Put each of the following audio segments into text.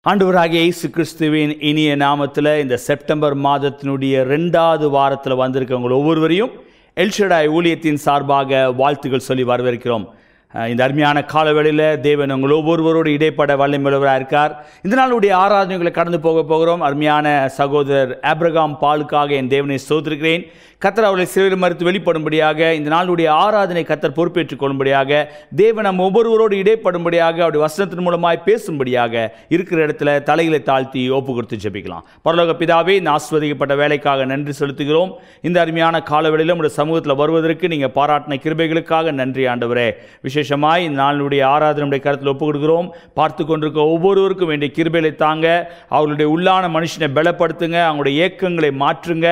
ஆண்டவராகிய இயேசு கிறிஸ்துவின் இனிய நாமத்தில் இந்த செப்டம்பர் மாதத்தினுடைய 2வது வாரத்தில் வந்திருக்கவங்க ஒவ்வொருவரையும் எல்ஷடாய் ஊழியத்தின் சார்பாக வாழ்த்துக்கள் சொல்லி வரவேற்கிறோம். இந்த அருமையான காலவெளியில் தேவன் உங்கள் ஒவ்வொருவரோடு இடைப்பட வல்லமையுள்ளவராக இருக்கார். இந்த நாளுடைய ஆராதனைகளை கடந்து போகிறோம். அருமையான சகோதரர் ஆபிரகாம் பாலுக்காக என் தேவனை ஸ்தோத்திரிக்கிறேன். கர்த்தர் அவர்களை சிலுவையில் மறித்து வெளிப்படும்படியாக இந்த நாளுடைய ஆராதனை கர்த்தர் பொறுப்பேற்றுக் கொள்ளும்படியாக தேவன் நம் ஒவ்வொருவரோடு இடைப்படும்படியாக அவருடைய வசனத்தின் மூலமாய் பேசும்படியாக இருக்கிற இடத்துல தலைகளை தாழ்த்தி ஒப்பு கொடுத்து ஜெபிக்கலாம். பரலோக பிதாவே, இந்த ஆசீர்வதிக்கப்பட்ட வேலைக்காக நன்றி செலுத்துகிறோம். இந்த அருமையான காலவெளியில் உங்களுடைய சமூகத்தில் வருவதற்கு நீங்கள் பாராட்டின கிருபைகளுக்காக நன்றி ஆண்டவரே. விசேஷமாய் இந்த நாளுடைய ஆராதனையுடைய கருத்தில் ஒப்பு கொடுக்கிறோம். பார்த்து கொண்டிருக்க ஒவ்வொருவருக்கும் வேண்டிய கிருபைகளை தாங்க. அவர்களுடைய உள்ளான மனுஷனை பலப்படுத்துங்க. அவங்களுடைய ஏக்கங்களை மாற்றுங்க.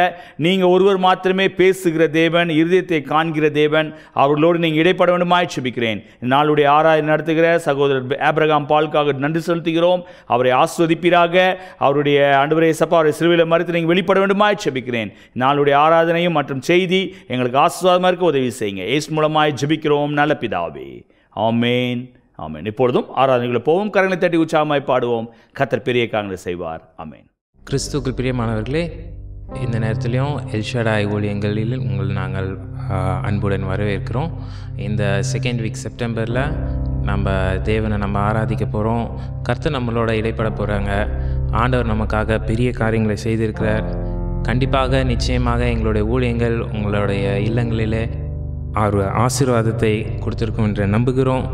நீங்கள் ஒருவர் மாத்திரமே பேசுகிற தேவன், இருதயத்தை காண்கிற தேவன். அவர்களோடு நீங்கள் இடைப்பட வேண்டுமாய் ஜெபிக்கிறேன். இந்த நாளுடைய ஆராதனை நடத்துகிற சகோதரர் ஆபிரகாம் பாலுக்காக நன்றி செலுத்துகிறோம். அவரை ஆஸ்வதிப்பீராக. அவருடைய ஆண்டவரே சப்பா, அவரை சிலுவையில் மறித்து நீங்கள் வெளிப்பட வேண்டுமாய் ஜெபிக்கிறேன். நாளுடைய ஆராதனையும் மற்றும் செய்தி எங்களுக்கு ஆசீர்வாதமாக இருக்க உதவி செய்யுங்க. இயேசு மூலமாய் ஜெபிக்கிறோம் நல்ல பிதாவே. ஆமென், ஆமென். இப்பொழுதும் ஆராதனைகளை போவோம். கரங்களை தட்டி உற்சாகமாய் பாடுவோம். கர்த்தர் பெரிய காரியங்களை செய்வார். ஆமென். கிறிஸ்துவுக்குள் பிரியமானவர்களே, இந்த நேரத்திலையும் எல்ஷடாய் ஊழியங்களில் நாங்கள் அன்புடன் வரவேற்கிறோம். இந்த செகண்ட் வீக் செப்டம்பரில் நம்ம தேவனை ஆராதிக்க போகிறோம். கர்த்தர் நம்மளோட இடைப்பட போகிறாங்க. ஆண்டவர் நமக்காக பெரிய காரியங்களை செய்திருக்கிறார். கண்டிப்பாக நிச்சயமாக எங்களுடைய ஊழியங்கள் உங்களுடைய இல்லங்களிலே ஆசீர்வாதத்தை கொடுத்துருக்கோம் என்று நம்புகிறோம்.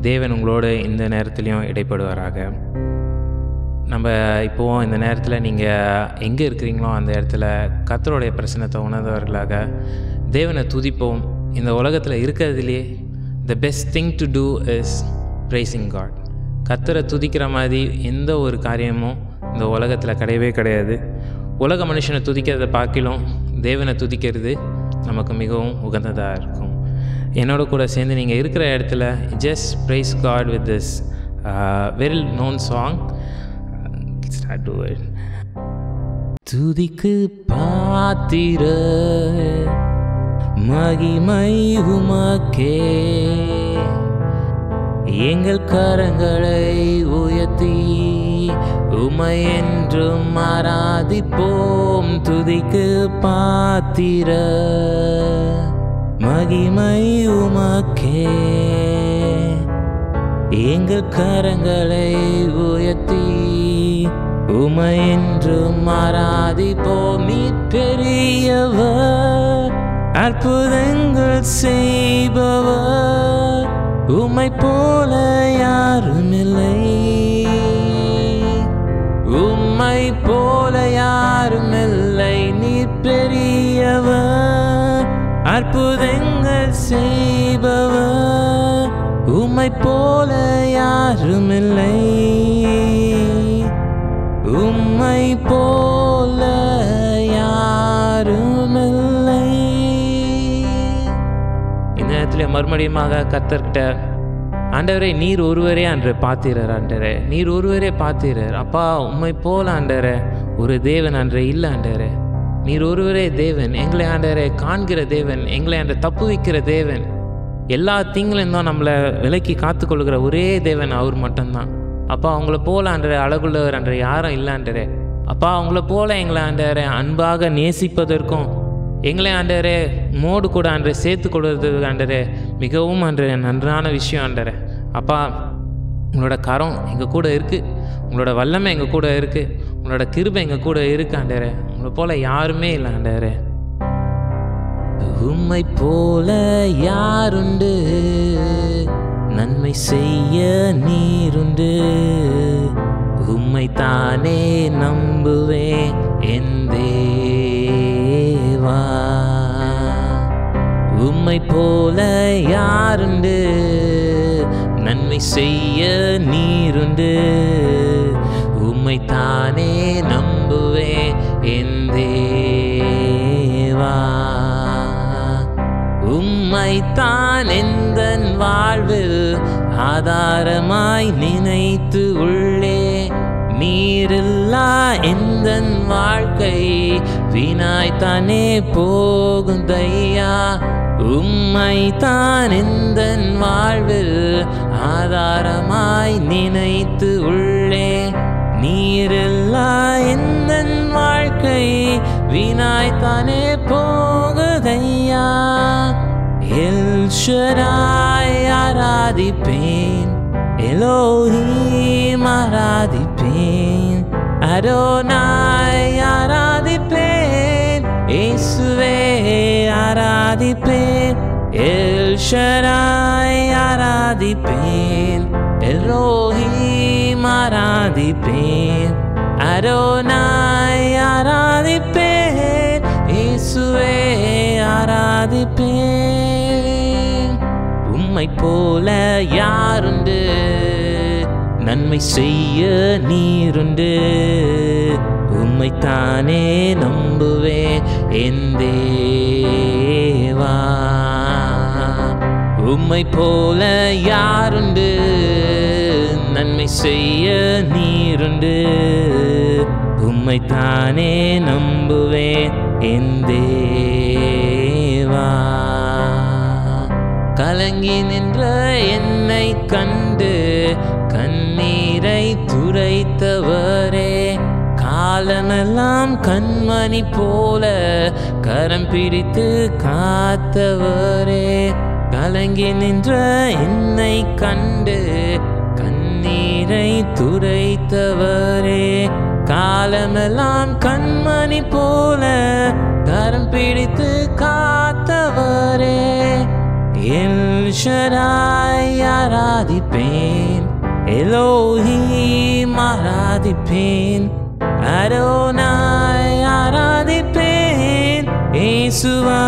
தேவன் உங்களோட இந்த நேரத்திலையும் இடைப்படுவாராக. நம்ம இப்போது இந்த நேரத்தில் நீங்கள் எங்கே இருக்கிறீங்களோ அந்த இடத்துல கர்த்தருடைய பிரசன்னத்தை உணர்ந்தவர்களாக தேவனை துதிப்போம். இந்த உலகத்தில் இருக்கிறதுலே the best thing to do is praising God. கர்த்தரை துதிக்கிற மாதிரி எந்த ஒரு காரியமும் இந்த உலகத்தில் கிடையவே கிடையாது. உலக மனுஷனை துதிக்கிறத பார்க்கலாம், தேவனை துதிக்கிறது நமக்கு மிகவும் உகந்ததாக இருக்கும். என்னோட கூட சேர்ந்து நீங்கள் இருக்கிற இடத்துல just praise God with this well known song. Do it. துதிக்கு பாத்திர மகிமை உமக்கே, எங்கள் கரங்களை உயர்த்தி உமை என்றும் ஆராதிப்போம். துதிக்கு பாத்திர மகிமை உமக்கே, எங்கள் கரங்களை உயர்த்தி உமை என்றும் ஆராதிப்போம். நீ பெரியவர், அற்புதங்கள் செய்பவர், உம்மை போல யாருமில்லை, உம்மை போல யாருமில்லை. நீ பெரியவர், அற்புதங்கள் செய்பவர், உம்மை போல யாருமில்லை, உம்மை போல யாருமில்லை. இந்த நேரத்தில் மறுபடியுமாக கர்த்தர்கிட்ட, ஆண்டவரே நீர் ஒருவரே அன்று பார்த்தீரர், ஆண்டவரே நீர் ஒருவரே பார்த்தீரர். அப்பா, உம்மை போல ஆண்டவரே ஒரு தேவன் அன்று இல்லை ஆண்டவரே. நீர் ஒருவரே தேவன், எங்களை ஆண்டவரே காண்கிற தேவன், எங்களை அன்று தப்பு வைக்கிற தேவன், எல்லா தீங்கிலும் தான் நம்மளை விலக்கி காத்துக்கொள்கிற ஒரே தேவன் அவர் மட்டும்தான். அப்பா, அவங்கள போல ஆண்டவரே அழகுள்ளவர் அன்றே யாரும் இல்லை ஆண்டவரே. அப்பா, அவங்கள போல எங்களை ஆண்டவரே அன்பாக நேசிப்பதற்கும் எங்களை ஆண்டவரே மோடு கூட ஆண்டவரே சேர்த்து கொள்வதற்கு ஆண்டவரே மிகவும் ஆண்டவரே நன்றான விஷயம் ஆண்டவரே. அப்பா, உங்களோட கரம் எங்கள் கூட இருக்குது, உங்களோட வல்லமை எங்கள் கூட இருக்குது, உங்களோட கிருபை எங்கள் கூட இருக்குது ஆண்டவரே. உங்களை போல யாருமே இல்லை ஆண்டவரே. உம்மை போல யாருண்டு, நன்மை செய்ய நீருண்டு, உம்மை தானே நம்புவேன் என் தேவா. உம்மை போல யாருண்டு, நன்மை செய்ய நீருண்டு, உம்மை தானே நம்புவேன் என் தேவா. உம்மைத்தான் எந்தன் வாழ்வில் ஆதாரமாய் நினைத்து உள்ளே, நீரில்லா எந்தன் வாழ்க்கை வீணாய்த்தானே போகும் தையா. உம்மைத்தான் எந்தன் வாழ்வில் ஆதாரமாய் நினைத்து உள்ளே, நீரில்லா எந்த வாழ்க்கை வீணாய்த்தானே போகுதையா. எல் ஷடாய் ஆராதிப்பேன், எலோஹீம் ஆராதிப்பேன், அடோனாய் ஆராதிப்பேன், இயேசுவே ஆராதிப்பேன். எல் ஷடாய் ஆராதிப்பேன், எலோஹீம் ஆராதிப்பேன், அடோனாய் ஆராதிப்பேன், இயேசுவே ஆராதிப்பேன். உம்மை போல யாருண்டு, நன்மை செய்ய நீருண்டு, உம்மைத்தானே நம்புவேன் என் தேவா. உம்மை போல யாருண்டு, நன்மை செய்ய நீருண்டு, உம்மைத்தானே நம்புவேன் என் தேவா. கலங்கி நின்ற என்னை கண்டு கண்ணீரை துடைத்தவரே, காலமெல்லாம் கண்மணி போல கரம் பிடித்து காத்தவரே. கலங்கி நின்ற என்னை கண்டு கண்ணீரை துடைத்தவரே, காலமெல்லாம் கண்மணி போல கரம் பிடித்து காத்தவரே. எல் ஷடாய் ஆராதிப்பேன், எலோஹீம் ஆராதிப்பேன், அடோனாய் ஆராதிப்பேன், இயேசுவா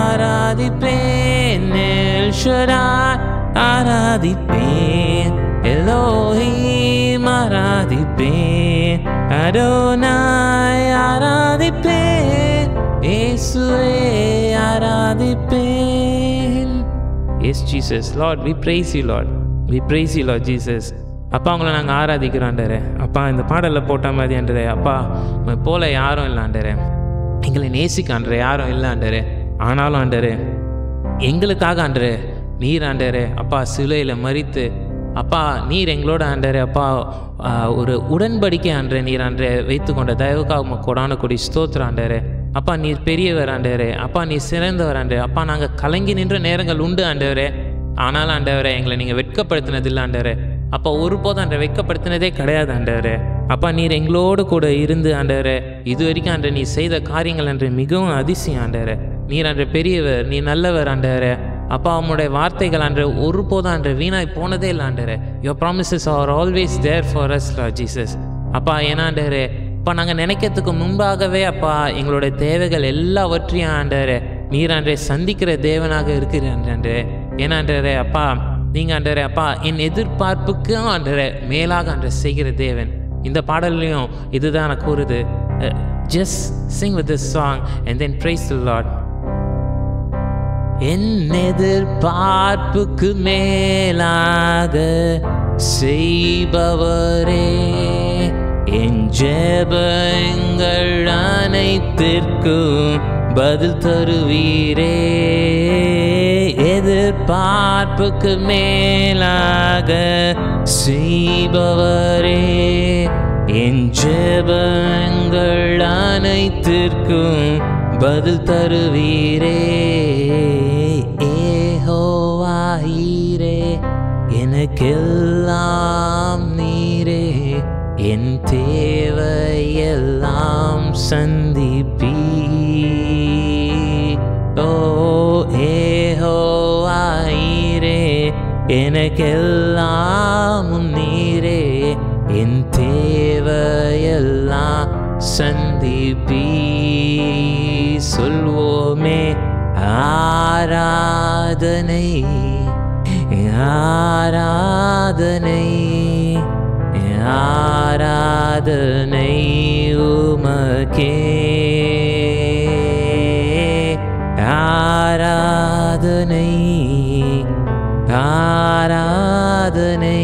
ஆராதிப்பேன். எல் ஷடாய் ஆராதிப்பேன், எலோஹீம் ஆராதிப்பேன், அடோனாய் ஆராதிப்பேன், இயேசுவே ஆராதிப்பேன். Yes, Jesus. Lord, we praise you, Lord. We praise you, Lord Jesus. அப்பா உங்களை நாங்கள் ஆராதிக்கிறோம் ஆண்டவரே. அப்பா இந்த பாடலில் போட்ட மாதிரி ஆண்டவரே, அப்பா உங்களை போல யாரும் இல்லை ஆண்டவரே. எங்களை நேசிக்க ஆண்டவரே யாரும் இல்லை ஆண்டவரே. ஆனாலும் ஆண்டவரே எங்களுக்காக ஆண்டவரே நீர் ஆண்டவரே அப்பா சிலுவையில் மரித்து அப்பா நீர் எங்களோட ஆண்டவரே அப்பா ஒரு உடன்படிக்கை ஆண்டவரே நீர் ஆண்டவரே வைத்து கொண்ட தயவுக்காக கொடான கொடி ஸ்தோத்திரம் ஆண்டவரே. அப்பா நீர் பெரியவர் ஆண்டவரே, அப்பா நீர் சிறந்தவர் ஆண்டவரே. அப்பா நாங்கள் கலங்கி நின்ற நேரங்கள் உண்டு ஆண்டவரே, ஆனாலும் ஆண்டவரே எங்களை நீங்கள் வெட்கப்படுத்தினதில்லை ஆண்டவரே. அப்பா ஒருபோதும் ஆண்டவரை வெட்கப்படுத்தினதே கிடையாது ஆண்டவரே. அப்பா நீர் எங்களோடு கூட இருந்து ஆண்டவரே இது வரைக்கும் ஆண்டவரே நீ செய்த காரியங்கள் அன்று மிகவும் அதிசயம் ஆண்டவரே. நீர் அன்று பெரியவர், நீ நல்லவர் ஆண்டவரே. அப்பா உம்முடைய வார்த்தைகள் அன்று ஒருபோதும் அன்று வீணாய் போனதே இல்லை ஆண்டவரே. Your promises are always there for us Lord Jesus. அப்பா ஏன்னாண்டவரே அப்பா நாங்கள் நினைக்கிறதுக்கு முன்பாகவே அப்பா எங்களுடைய தேவைகள் எல்லாவற்றையும் ஆண்டவரே நீர் ஆண்டவரே சந்திக்கிற தேவனாக இருக்கிறார் ஆண்டவரே. ஏன்னாண்டவரே அப்பா நீங்கள் ஆண்டவரே அப்பா என் எதிர்பார்ப்புக்கும் ஆண்டவரே மேலாக ஆண்டவரே செய்கிற தேவன். இந்த பாடல்லையும் இதுதான் நான் கூறுது. Just sing with this song and then praise the Lord. என் எதிர்பார்ப்புக்கு மேலாக செய்பவரே, என் ஜெபங்கள் அனைத்திற்கும் பதில் தருவீரே. எதிர்பார்ப்புக்கு மேலாக செய்பவரே, என் ஜெபங்கள் அனைத்திற்கும் பதில் தருவீரே. ஏகோவாயீரே எனக்கெல்லாம் நீரே, என் தேவையெல்லாம் சந்திப்பீ. ஓ ஏகோவாயீரே எனக்கெல்லாம் நீரே, என் தேவையெல்லாம் சந்திப்பீ. சொல்வோமே ஆராதனை ஆராதனை ஆராதனை உமக்கே, ஆராதனை ஆராதனை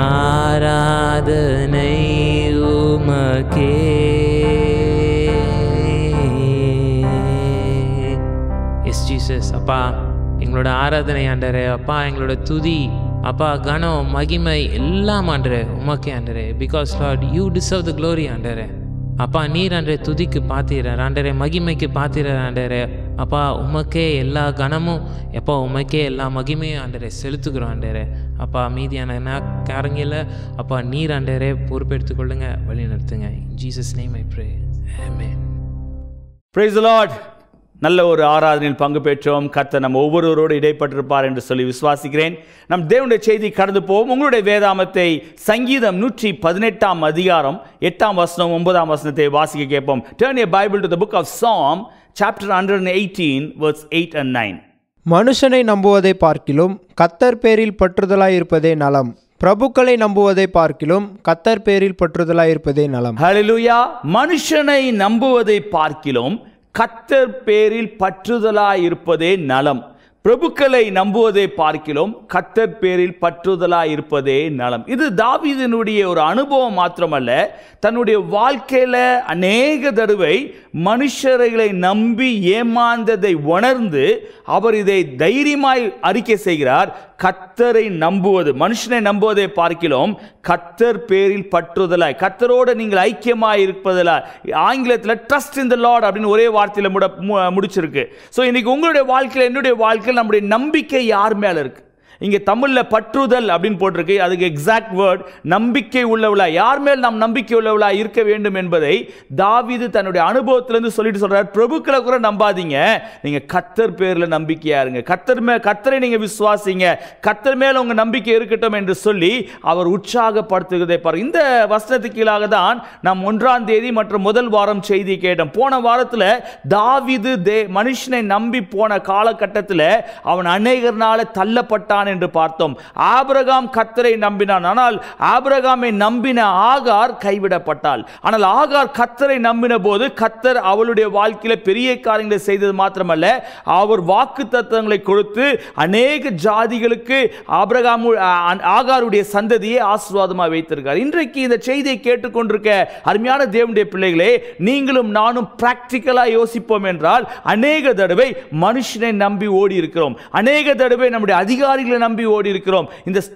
ஆராதனை உமக்கே. எஸ் ஜீசஸ் அப்பா எங்களோட ஆராதனை ஆண்டவரே அப்பா எங்களோட துதி அப்பா கனம் மகிமை எல்லாம் ஆண்டரே உமக்கே ஆண்டரே. Because Lord you deserve the glory ஆண்டரே. அப்பா நீர் ஆண்டரே துதிக்கு பாத்திரர் ஆண்டரே, மகிமைக்கு பாத்திரர் ஆண்டரே. அப்பா உமக்கே எல்லா கனமும் எப்பா உமக்கே எல்லா மகிமையும் ஆண்டரே செலுத்துக்கிறோம் ஆண்டரே. அப்பா மீதியான காரங்கில் அப்பா நீர் ஆண்டரே பொறுப்பெடுத்துக்கொள்ளுங்க, வழி நடத்துங்க. In Jesus name I pray, amen. Praise the Lord. நல்ல ஒரு ஆராதனையில் பங்கு பெற்றோம். கர்த்தர் நம்ம ஒவ்வொருவரோடு இடைப்பட்டிருப்பார் என்று சொல்லி விசுவாசிக்கிறேன். நம் தேவனுடைய செய்தி கடந்து போவோம். உங்களுடைய வேதாமத்தை சங்கீதம் 118 அதிகாரம் 8 வசனம் 9 வசனத்தை வாசிக்க கேட்போம். Turn your Bible to the book of Psalm chapter 118 verse 8 and 9. மனுஷனை நம்புவதை பார்க்கிலும் கர்த்தர் பேரில் பற்றுதலாய் இருப்பதே நலம். பிரபுக்களை நம்புவதை பார்க்கிலும் கர்த்தர் பேரில் பற்றுதலாய் இருப்பதே நலம். ஹல்லேலூயா. மனுஷனை நம்புவதை பார்க்கிலும் கர்த்தர் பேரில் பற்றுதலாய் இருப்பதே நலம். பிரபுக்களை நம்புவதை பார்க்கிலும் கர்த்தர் பேரில் பற்றுதலாய் இருப்பதே நலம். இது தாவீதினுடைய ஒரு அனுபவம் மாத்திரமல்ல, தன்னுடைய வாழ்க்கையில அநேக தடவை மனுஷர்களை நம்பி ஏமாந்ததை உணர்ந்து அவர் இதை தைரியமாய் அறிக்கை செய்கிறார். கர்த்தரை நம்புவது, மனுஷனை நம்புவதை பார்க்கிலும் கர்த்தர் பேரில் பற்றுதலாய், கர்த்தரோடு நீங்கள் ஐக்கியமாய் இருப்பதில் ஆங்கிலத்தில் ட்ரஸ்ட் இன் த லார்ட் அப்படின்னு ஒரே வார்த்தையில் முடிச்சிருக்கு. ஸோ இன்னைக்கு உங்களுடைய வாழ்க்கையில், என்னுடைய வாழ்க்கையில் நம்முடைய நம்பிக்கை யார் மேலே இருக்கு? இங்கே தமிழில் பற்றுதல் அப்படின்னு போட்டிருக்கு. அதுக்கு எக்ஸாக்ட் வேர்ட் நம்பிக்கை உள்ளவளா, யார் மேல் நாம் நம்பிக்கை உள்ளவளா இருக்க வேண்டும் என்பதை தாவீது தன்னுடைய அனுபவத்திலிருந்து சொல்லிட்டு சொல்றார். பிரபுக்களை கூட நம்பாதீங்க, நீங்க கர்த்தர் பேர்ல நம்பிக்கையா இருங்க, கர்த்தரை நீங்க விசுவாசிங்க, கர்த்தர் மேல உங்க நம்பிக்கை இருக்கட்டும் என்று சொல்லி அவர் உற்சாகப்படுத்துகிறதை பாருங்க. இந்த வசனத்துக்கு கீழாக தான் நாம் 1ஆம் தேதி மற்றும் முதல் வாரம் செய்தி கேட்டோம். போன வாரத்தில் தாவீது மனுஷனை நம்பி போன காலகட்டத்தில் அவன் அநேகர்னால தள்ளப்பட்டான் என்று பார்த்தோம். ஆபிரகாம் கர்த்தரை நம்பினான். ஆனால் ஆபிரகாமை நம்பின ஆகார் கைவிடப்பட்டாள். ஆனால் ஆகார் கர்த்தரை நம்பின போது கர்த்தர் அவளுடைய வாழ்க்கையில பெரிய காரியங்களை செய்தது மாத்திரமல்ல, அவர் வாக்குத்தத்தங்களை கொடுத்து அநேக ஜாதிகளுக்கு ஆகாருடைய சந்ததியை ஆசீர்வாதமாக வைத்திருக்கார். இன்றைக்கு இந்த செய்தியை கேட்டுக்கொண்டிருக்க அருமையான தேவனுடைய பிள்ளைகளே, நீங்களும் நானும் பிராக்டிக்கலா யோசிப்போம் என்றால் அநேக தடவை மனுஷனை நம்பி ஓடி இருக்கிறோம், அநேக தடவை நம்முடைய அதிகாரிகளை நம்பி ஓடி இருக்கிறோம்.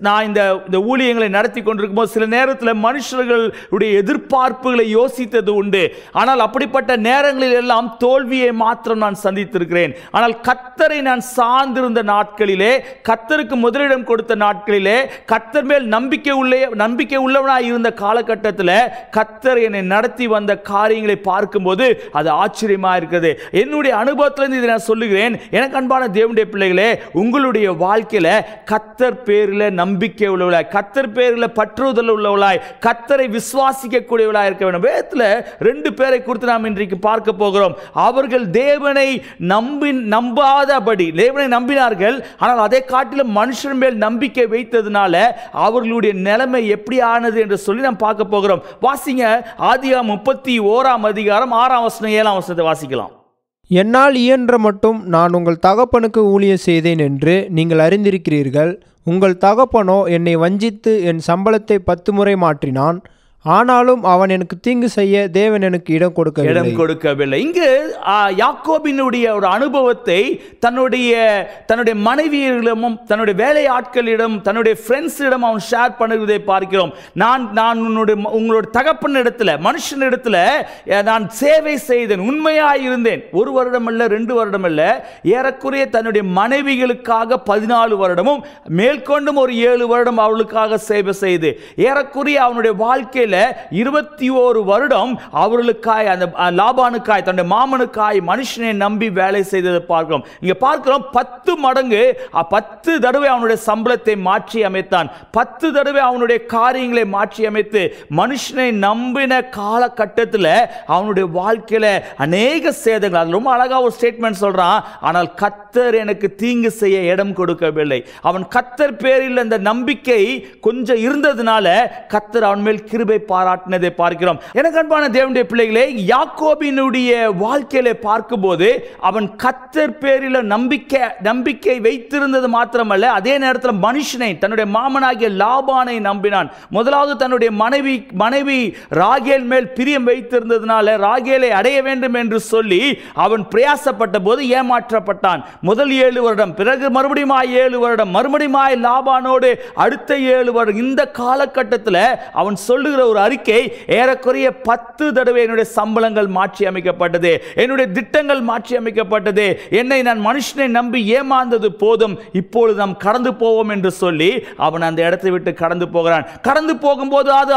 நான் இந்த ஊழியங்களை நடத்தி கொண்டிருக்கும் போது சில நேரத்தில் மனுஷர்களுடைய எதிர்பார்ப்புகளை யோசித்தது உண்டு. ஆனால் அப்படிப்பட்ட நேரங்களில் எல்லாம் தோல்வியை மாத்திரம் நான் சந்தித்திருக்கிறேன். ஆனால் கர்த்தரை நான் சார்ந்திருந்த நாட்களிலே, கர்த்தருக்கு முதலிடம் கொடுத்த நாட்களிலே, கர்த்தர் மேல் நம்பிக்கை உள்ளவனாய் இருந்த காலகட்டத்தில் கர்த்தர் என்னை நடத்தி வந்த காரியங்களை பார்க்கும்போது அது ஆச்சரியமா இருக்கிறது. என்னுடைய அனுபவத்திலிருந்து இதை நான் சொல்லுகிறேன். எனக்கு அன்பான தேவனுடைய பிள்ளைகளே, உங்களுடைய வாழ்க்கையில கர்த்தர் பேரில் நம்பிக்கை உள்ளவளாய், கர்த்தர் பேரில் பற்றுதல் உள்ளவளாய், கர்த்தரை விசுவாசிக்க கூடியவளாய் இருக்க வேண்டும். வேதத்தில் 2 பேரை குறித்து நாம் இன்றைக்கு பார்க்க போகிறோம். அவர்கள் தேவனை நம்பாதபடி, தேவனை நம்பினார்கள், ஆனால் அதை காட்டிலும் மனுஷன் மேல் நம்பிக்கை வைத்ததுனால அவர்களுடைய நிலைமை எப்படி ஆனது என்று சொல்லி நாம் பார்க்க போகிறோம். வாசிங்க, ஆதியாகமம் 31 அதிகாரம் 6 வசனம் 7 வசனத்தை வாசிக்கலாம். என்னால் இயன்ற மட்டும் நான் உங்கள் தகப்பனுக்கு ஊழியம் செய்தேன் என்று நீங்கள் அறிந்திருக்கிறீர்கள். உங்கள் தகப்பனோ என்னை வஞ்சித்து என் சம்பளத்தை 10 முறை மாற்றினான். ஆனாலும் அவன் எனக்கு தீங்கு செய்ய தேவன் எனக்கு இடம் கொடுக்கவில்லை. இங்கு யாக்கோபினுடைய ஒரு அனுபவத்தை தன்னுடைய மனைவியிடமும் தன்னுடைய வேலை ஆட்களிடம் தன்னுடைய ஃப்ரெண்ட்ஸிடம் அவன் ஷேர் பண்ணுவதை பார்க்கிறோம். நான் உங்களோட தகப்பனிடத்தில், மனுஷனிடத்தில் நான் சேவை செய்தேன், உண்மையாக இருந்தேன். 1 வருடம் அல்ல, 2 வருடம் அல்ல, ஏறக்குறைய தன்னுடைய மனைவிகளுக்காக 14 வருடமும் மேற்கொண்டும் ஒரு 7 வருடம் அவளுக்காக சேவை செய்து ஏறக்குறைய அவனுடைய வாழ்க்கையில் 21 வருடம் அவர்களுக்காய், அந்த லாபானுக்காய், தன்னுடைய மாமனுக்காய் மனுஷனை நம்பி வேலை செய்ததை பார்க்கிறோம். இங்க பார்க்கிறோம் 10 மடங்கு 10 தடவை அவனுடைய சம்பளத்தை மாற்றி அமைத்தான். 10 தடவை அவனுடைய காரியங்களை மாற்றி அமைத்து மனுஷனை நம்பின காலகட்டத்தில் அவனுடைய வாழ்க்கையில அநேக சேதங்கள். அது ரொம்ப அழகா ஒரு ஸ்டேட்மெண்ட் சொல்றான். ஆனால் கர்த்தர் எனக்கு தீங்கு செய்ய இடம் கொடுக்கவில்லை. அவன் கர்த்தர் பேரில் அந்த நம்பிக்கை கொஞ்சம் இருந்ததுனால கர்த்தர் அவன் மேல் கிருபை பாராட்டினதை பார்க்கிறோம். எனக்கு அன்பான தேவனுடைய பிள்ளைகளே, யாக்கோபினுடைய வாழ்க்கையில பார்க்கும்போது அவன் கர்த்தர் பேரில் நம்பிக்கை வைத்திருந்தது மாத்திரமல்ல, அதே நேரத்தில் மனுஷனை, தன்னுடைய மாமனாகிய லாபானை நம்பினான். முதலாவது தன்னுடைய மனைவி ராகேல் மேல் பிரியம் வைத்திருந்ததுனால ராகேலை அடைய வேண்டும் என்று சொல்லி அவன் பிரயாசப்பட்ட போது ஏமாற்றப்பட்டான். முதல் 7 வருடம், பிறகு மறுபடியும் 7 வருடம், மறுபடியும் லாபானோடு அடுத்த 7 வருடம். இந்த காலகட்டத்தில் அவன் சொல்லுகிற ஒரு அறிக்கை, ஏறக்குறைய 10 தடவை என்னுடைய சம்பளங்கள் மாற்றி அமைக்கப்பட்டது, என்னுடைய திட்டங்கள் மாற்றி அமைக்கப்பட்டது, என்னை நான் மனுஷனை நம்பி ஏமாந்தது போதும், இப்பொழுது நாம் கடந்து போவோம் என்று சொல்லி அவன் அந்த இடத்தை விட்டு கடந்து போகிறான். கடந்து போகும்போது அது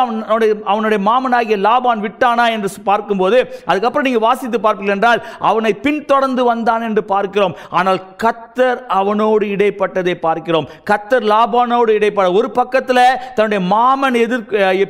அவனுடைய மாமனாகிய லாபான் விட்டானா என்று பார்க்கும்போது, அதுக்கப்புறம் நீங்க வாசித்து பார்ப்பீர்கள் என்றால் அவனை பின்தொடர்ந்து வந்தான் என்று பார்க்கிறோம். ஆனால் கர்த்தர் அவனோடு இடைப்பட்டதை பார்க்கிறோம். கர்த்தர் லாபானோடு இடைப்பட, ஒரு பக்கத்தில் தன்னுடைய மாமன்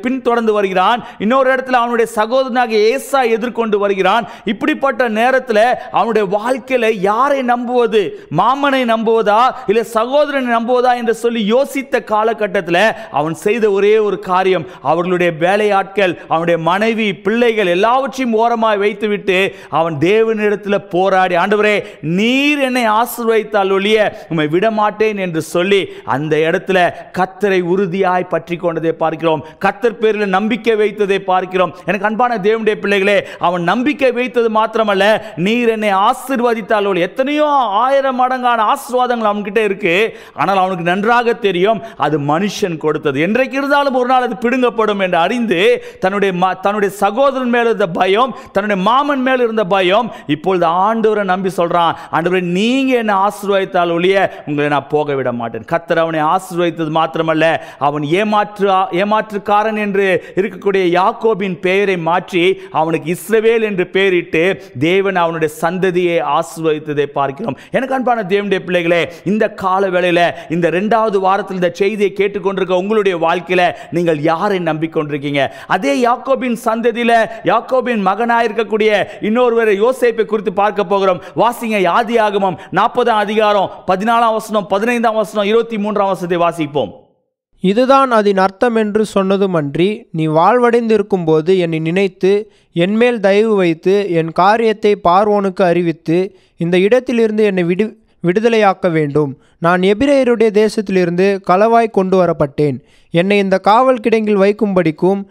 பின்தொடர்ந்து வருகிறான், இன்னொரு இடத்துல அவனுடைய சகோதரனாகிய ஏசா எதிர்கொண்டு வருகிறான். இப்படிப்பட்ட நேரத்தில் அவனுடைய வாழ்க்கையில யாரை நம்புவது, மாமனை நம்புவதா இல்ல சகோதரனை நம்புவதா என்று சொல்லி யோசித்த காலகட்டத்தில் அவன் செய்த ஒரே ஒரு காரியம், அவர்களுடைய வேலையாட்கள், அவனுடைய மனைவி, பிள்ளைகள் எல்லாவற்றையும் ஓரமாய் வைத்துவிட்டு அவன் தேவனிடத்தில் போராடி, ஆண்டவரே நீர் என்னை ஆசீர்வதித்தால் ஒழிய உம்மை விடமாட்டேன் என்று சொல்லி அந்த இடத்துல கர்த்தரை உறுதியாய் பற்றி கொண்டதை பார்க்கிறோம். கர்த்தர் பேரில் நம்பிக்கை வைத்ததை பார்க்கிறோம். எனக்கு அன்பான தேவனுடைய பிள்ளைகளே, அவன் நம்பிக்கை வைத்தது மாத்திரமல்ல, நீர் என்னை ஆசீர்வதித்தால் ஒழிய, எத்தனையோ 1000 மடங்கான ஆசீர்வாதங்கள் அவன்கிட்ட இருக்கு, ஆனால் அவனுக்கு நன்றாக தெரியும் அது மனுஷன் கொடுத்தது, என்றைக்கு இருந்தாலும் ஒரு நாள் அது பிடுங்கப்படும் என்று அறிந்து தன்னுடைய சகோதரன் மேல் இருந்த பயம், தன்னுடைய மாமன் மேல் இருந்த பயம், இப்பொழுது ஆண்டவரை நம்பி சொல்றான், ஆண்டவரே நீங்க என்னை ஆசீர்வதித்தால் ஒழிய உங்களை நான் போக விட மாட்டேன். கர்த்தர் அவனை ஆசீர்வதித்தது மாத்திரமல்ல, அவன் ஏமாற்றுக்காரன் என்று இருக்கக்கூடிய யாக்கோபின் பெயரை மாற்றி அவனுக்கு இஸ்ரவேல் என்று பெயரிட்டு தேவன் அவனுடைய சந்ததியை ஆசீர்வதித்ததை பார்க்கிறோம். எனக்கு அன்பான தேவனுடைய பிள்ளைகளே, இந்த கால வேளையில இந்த 2வது வாரத்தில் இந்த செய்தியை கேட்டுக்கொண்டிருக்க உங்களுடைய வாழ்க்கையில நீங்கள் யாரை நம்பிக்கொண்டிருக்கீங்க? அதே யாக்கோபின் சந்ததியில யாக்கோபின் மகனாயிருக்கக்கூடிய இன்னொருவரை யோசேப்பை குறித்து பார்க்க போகிறோம். வாசிங்க ஆதியாகமம் 40ஆம் அதிகாரம் 14ஆம் வசனம், 15ஆம் வசனம், 23ஆம் வசனத்தை வாசிப்போம். இதுதான் அதன் அர்த்தம் என்று சொன்னதுமன்றி, நீ வாழ்வடைந்திருக்கும் போது என்னை நினைத்து என்மேல் தயவு வைத்து என் காரியத்தை பார்வோனுக்கு அறிவித்து இந்த இடத்திலிருந்து என்னை விடுதலையாக்க வேண்டும். நான் எபிரேயருடைய தேசத்திலிருந்து களவாய் கொண்டு வரப்பட்டேன். என்னை இந்த காவல் கிடங்கில் வைக்கும்படிக்கும்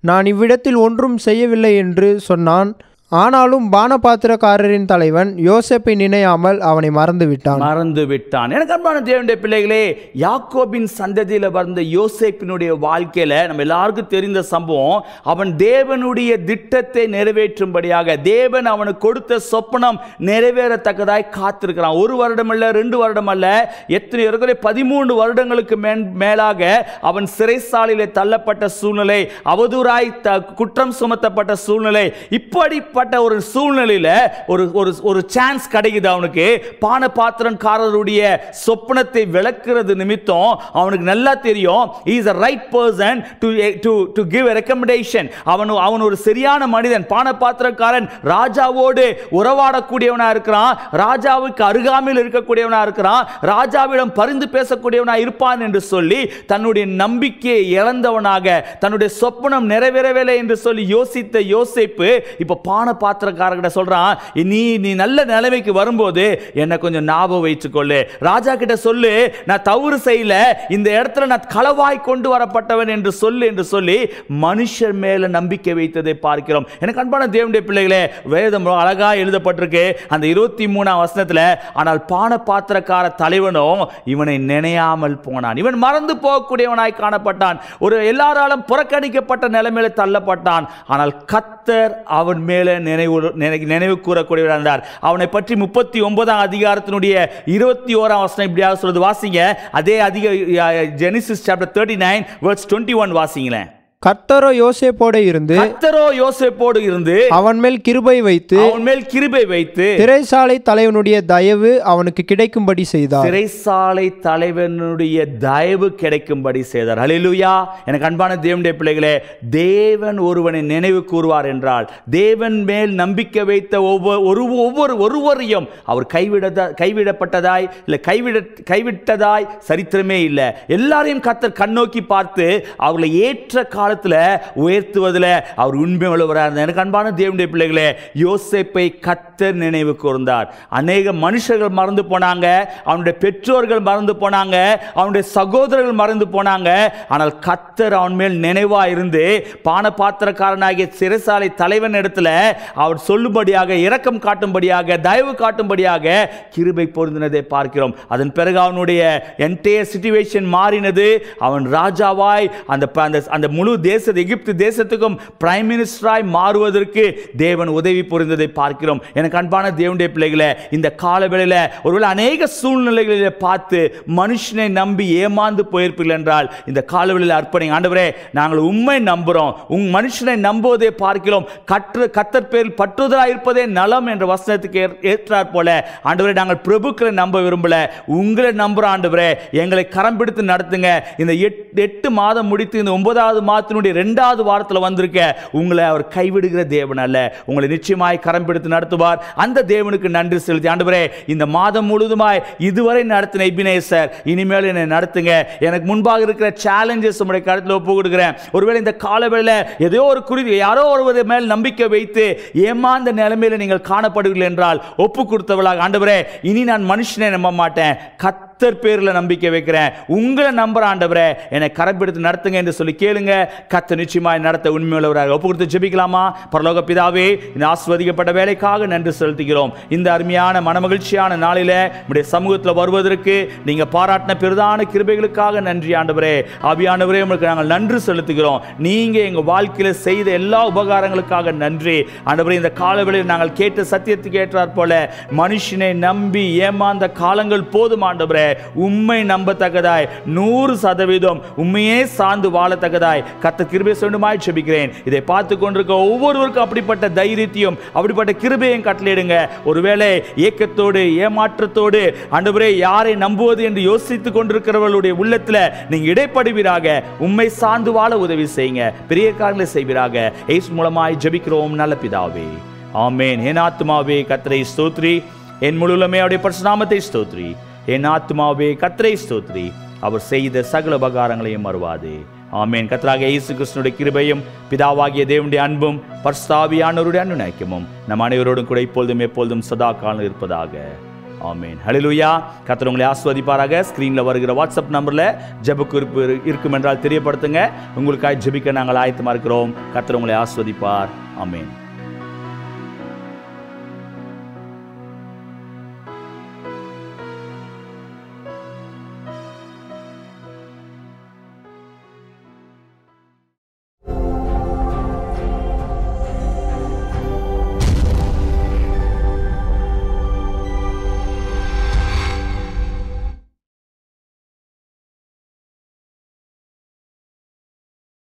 நான் இவ்விடத்தில் ஒன்றும் செய்யவில்லை என்று சொன்னான். ஆனாலும் பானபாத்திரக்காரரின் தலைவன் யோசேப்பை நினையாமல் அவனை மறந்து விட்டான். எனக்கு அன்பான தேவனுடைய பிள்ளைகளே, யாக்கோபின் சந்ததியில் வந்த யோசேப்பினுடைய வாழ்க்கையில நம்ம எல்லாருக்கும் தெரிந்த சம்பவம், அவன் தேவனுடைய திட்டத்தை நிறைவேற்றும்படியாக தேவன் அவனுக்கு கொடுத்த சொப்பனம் நிறைவேறத்தக்கதாய் காத்திருக்கிறான். 1 வருடம் அல்ல, 2 வருடம் அல்ல, எத்தனை 13 வருடங்களுக்கு மேலாக அவன் சிறைசாலையிலே தள்ளப்பட்ட சூழ்நிலை, அவதூறாய் குற்றம் சுமத்தப்பட்ட சூழ்நிலை, இப்படிப்பட்ட ஒரு சூழ்நிலையில ஒரு சான்ஸ் கிடைக்குது அவனுக்கு. பானபாத்திரக்காரருடைய சொப்பனத்தை விளக்குறது நிமித்தம் அவனுக்கு நல்லா தெரியும் he is the right person to give a recommendation. அவன் ஒரு சரியான மனிதன். பானபாத்திரக்காரன் ராஜாவோடு உறவாடக்கூடியவனா இருக்கிறான், ராஜாவுக்கு அருகாமையில் இருக்கக்கூடியவனா இருக்கிறான், ராஜாவிடம் பரிந்து பேசக்கூடியவனா இருப்பான் என்று சொல்லி தன்னுடைய நம்பிக்கையை இழந்தவனாக, தன்னுடைய சொப்பனம் நிறைவேறவில்லை என்று சொல்லி யோசித்த யோசேப்பு இப்ப பாத்திரக்காரர்கிட்ட சொல்றான், நீ நல்ல நிலைமைக்கு வரும்போது என்ன கொஞ்சம் ஞாபகம் வைத்துக்கொள்ளு, ராஜா கிட்ட சொல்லு நான் தவறு செய்யல, இந்த இடத்துல நான் களவாய் கொண்டு வரப்பட்டவன் என்று சொல்லி மனுஷர் மேல நம்பிக்கை வைத்ததை பார்க்கிறோம். எனக்கு அன்பான தேவனுடைய பிள்ளைகளே, வேதம் அழகா எழுதப்பட்டிருக்கு அந்த 23ஆம் வசனத்துல, ஆனால் பானபாத்திரக்கார தலைவனோ இவனை நினையாமல் போனான், இவன் மறந்து போகக்கூடியவனாய் காணப்பட்டான், ஒரு எல்லாராலும் புறக்கணிக்கப்பட்ட நிலைமையில தள்ளப்பட்டான். ஆனால் கர்த்தர் அவன் மேல நினைவு கூறக்கூடியவராக இருந்தார். அவனை பற்றி 39ஆம் அதிகாரத்தினுடைய 21ஆம் வசனம் இப்படியாக சொல்றது. வாசிங்க அதே ஜெனிசிஸ் சாப்டர் 39 verse 21 வாசிங்களேன். கர்த்தரோ யோசேப்போடு இருந்து அவன் மேல் கிருபை வைத்து சிறைசாலை தலைவனுடைய தயவு அவனுக்கு கிடைக்கும்படி செய்தார். சிறைசாலை தலைவனுடைய தயவு கிடைக்கும்படி செய்தார். ஹல்லேலூயா. எனக்கு அன்பான தேவனுடைய பிள்ளைகளே, தேவன் ஒருவனை நினைவு கூறுவார் என்றால், தேவன் மேல் நம்பிக்கை வைத்த ஒருவரையும் அவர் கைவிடப்பட்டதாய் இல்லை கைவிட்டதாய் சரித்திரமே இல்லை. எல்லாரையும் கர்த்தர் கண்ணோக்கி பார்த்து அவர்களை ஏற்ற கால அதிகாரத்தில் உயர்த்துவதில் அவர் உண்மை உள்ளவராக இருந்தார். எனக்கு அன்பான தேவனுடைய பிள்ளைகளே, யோசேப்பை கர்த்தர் நினைவு கூர்ந்தார். அநேக மனுஷர்கள் மறந்து போனாங்க, அவனுடைய பெற்றோர்கள் மறந்து போனாங்க, அவனுடைய சகோதரர்கள் மறந்து போனாங்க. ஆனால் கர்த்தர் அவன் மேல் நினைவா இருந்து பானபாத்திரக்காரனாகிய சிறைசாலை தலைவன் இடத்துல அவர் சொல்லும்படியாக, இரக்கம் காட்டும்படியாக, தயவு காட்டும்படியாக கிருபை பொருந்தினதை பார்க்கிறோம். அதன் பிறகு அவனுடைய என்டையர் சிச்சுவேஷன் மாறினது. அவன் ராஜாவாய் அந்த முழு எகிப்து தேசத்துக்கும் பிரைம் மினிஸ்டராய் மாறுவதற்கு தேவன் உதவி புரிந்ததை பார்க்கிறோம். எனக்கு அன்பான தேவனுடைய பிள்ளைகளை, இந்த காலவேளையில் ஒருவேளை அநேக சூழ்நிலைகளில் பார்த்து மனுஷனை நம்பி ஏமாந்து போயிருப்பீர்கள் என்றால் இந்த காலவேளையில் அர்ப்பணிங்க. ஆண்டவரே, நாங்கள் உம்மை நம்புறோம், மனுஷனை நம்புவதை பார்க்கிறோம், கர்த்தர் பேரில் பற்றுதலாக இருப்பதே நலம் என்ற வசனத்துக்கு ஏற்றாற் போல ஆண்டவரே, நாங்கள் பிரபுக்களை நம்ப விரும்பல, உங்களை நம்புறோம். ஆண்டவரே, எங்களை கரம் பிடித்து நடத்துங்க. இந்த 8 மாதம் முடித்து இந்த 9வது மாதத்தினுடைய 2வது வாரத்தில் வந்திருக்க உங்களை அவர் கைவிடுகிற தேவன் அல்ல, உங்களை நிச்சயமாய் கரம் பிடித்து நடத்துவார். அந்த தேவனுக்கு நன்றி செலுத்தி ஆண்டவரே, இந்த மாதம் முழுவதுமாய் இதுவரை நடத்தின எபினேசர், இனிமேல் என்னை நடத்துங்க. எனக்கு முன்பாக இருக்கிற சேலஞ்சஸ் உங்களுடைய கருத்தில் ஒப்பு கொடுக்கிறேன். ஒருவேளை இந்த காலவேளையில் ஏதோ ஒரு குறித்து யாரோ ஒருவர் மேல் நம்பிக்கை வைத்து ஏமாந்த நிலைமையில் நீங்கள் காணப்படுவீர்கள் என்றால் ஒப்பு கொடுத்தவளாக, ஆண்டவரே, இனி நான் மனுஷனை நம்ப மாட்டேன், கர்த்தர் பேரில் நம்பிக்கை வைக்கிறேன், உங்களை நம்புற ஆண்டவரே, என்னை கரப்பிடித்து நடத்துங்க என்று சொல்லி கேளுங்க. கர்த்தர் நிச்சயமாய் நடத்த உண்மையுள்ளவராக. ஒப்பு கொடுத்து ஜெபிக்கலாமா? பரலோக பிதாவே, இந்த ஆசீர்வதிக்கப்பட்ட வேலைக்காக நன்றி செலுத்துகிறோம். இந்த அருமையான மனமகிழ்ச்சியான நாளில உம்முடைய சமூகத்தில் வருவதற்கு நீங்க பாராட்டின பெரிதான கிருபைகளுக்காக நன்றி ஆண்டவரே. ஆவியானவரே, உங்களுக்கு நாங்கள் நன்றி செலுத்துகிறோம். நீங்க எங்க வாழ்க்கையில செய்த எல்லா உபகாரங்களுக்காக நன்றி ஆண்டவரே. இந்த காலவெளியில் நாங்கள் கேட்ட சத்தியத்துக்கு ஏற்றாற் போல மனுஷனை நம்பி ஏமாந்த காலங்கள் போதும் ஆண்டவரே. உம்மை நம்பத்தக்கதாய் 100% உண்மையே சார்ந்து வாழத்தக்கதாய் கர்த்தர் கிருபை செய்யுமாய் ஜெபிக்கிறேன். இதை பார்த்து கொண்டிருக்க ஒவ்வொருவருக்கும் அப்படிப்பட்ட தைரியத்தையும் அப்படிப்பட்ட கிருபையையும் கட்டளையிடுங்க. ஒருவேளை ஏக்கத்தோடு ஏமாற்றத்தோடு ஆண்டவரே யாரை நம்புவது என்று யோசித்துக் கொண்டிருக்கிறவர்களுடைய உள்ளத்தில் நீங்க இடைப்படுவீராக. உம்மை சார்ந்து வாழ உதவி செய்யுங்க. பெரிய காரியங்களை செய்வீராக. இயேசு மூலமாய் ஜெபிக்கிறோம் நல்ல பிதாவே, ஆமென். என் ஆத்துமாவே கர்த்தரை ஸ்தோத்திரி, என் முழுமே அவருடைய பரிசுத்த நாமத்தை ஸ்தோத்திரி. என் ஆத்துமாவே கர்த்தரை ஸ்தோத்திரி, அவர் செய்த சகல உபகாரங்களையும் மறவாதே. ஆமென். கர்த்தராகிய இயேசு கிறிஸ்துவின் கிருபையும் பிதாவாகிய தேவனுடைய அன்பும் பரிசுத்த ஆவியானவருடைய அனுநயிக்கமும் நம் அனைவரோடும் கூட இப்பொழுதும் எப்பொழுதும் சதா காலம் இருப்பதாக. ஆமென். ஹல்லேலூயா. கர்த்தர் உங்களை ஆசீர்வதிப்பாராக. ஸ்கிரீன்ல வருகிற வாட்ஸ்அப் நம்பர்ல ஜெப குறிப்பு இருக்கும் என்றால் தெரியப்படுத்துங்க. உங்களுக்காக ஜெபிக்க நாங்கள் ஆயத்தமா இருக்கிறோம். கர்த்தர் உங்களை ஆசீர்வதிப்பார். ஆமென்.